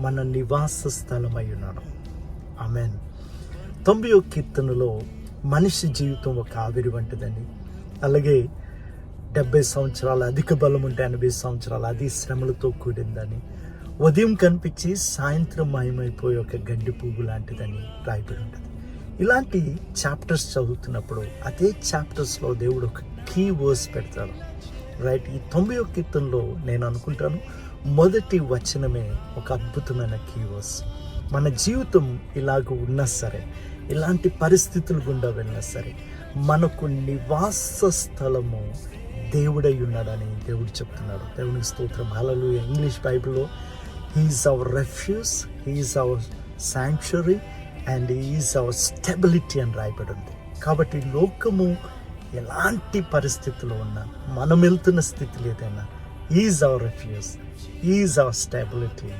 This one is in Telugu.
మన నివాస స్థలమై ఉన్నాడు. ఆమేన్. 90వ కీర్తనలో మనిషి జీవితం ఒక ఆవిరి వంటిదని, అలాగే 70 సంవత్సరాలు అధిక బలం ఉంటే 80 సంవత్సరాలు అది శ్రమలతో కూడిందని, ఉదయం కనిపించి సాయంత్రం మాయమైపోయే ఒక గడ్డి పువ్వు లాంటిదని రాయబడి ఉంటుంది. ఇలాంటి చాప్టర్స్ చదువుతున్నప్పుడు అదే చాప్టర్స్లో దేవుడు ఒక కీ వర్స్ పెడతాడు. రైట్, ఈ 90వ కీర్తనలో నేను అనుకుంటాను మొదటి వచనమే ఒక అద్భుతమైన కీ వర్స్. మన జీవితం ఇలాగ ఉన్నా సరే, ఇలాంటి పరిస్థితుల గుండా వెళ్ళినా సరే, మనకు నివాస స్థలము దేవుడై ఉన్నాడని దేవుడు చెప్తున్నాడు. దేవునికి స్తోత్రం, హల్లెలూయా. ఇంగ్లీష్ బైబిల్లో he is our refuge, he is our sanctuary and he is our stability అని రాయబడి ఉంది. కాబట్టి లోకము ఎలాంటి పరిస్థితుల్లో ఉన్నా, మనం వెళ్తున్న స్థితిలో ఏదైనా, he is our refuge, he is our stability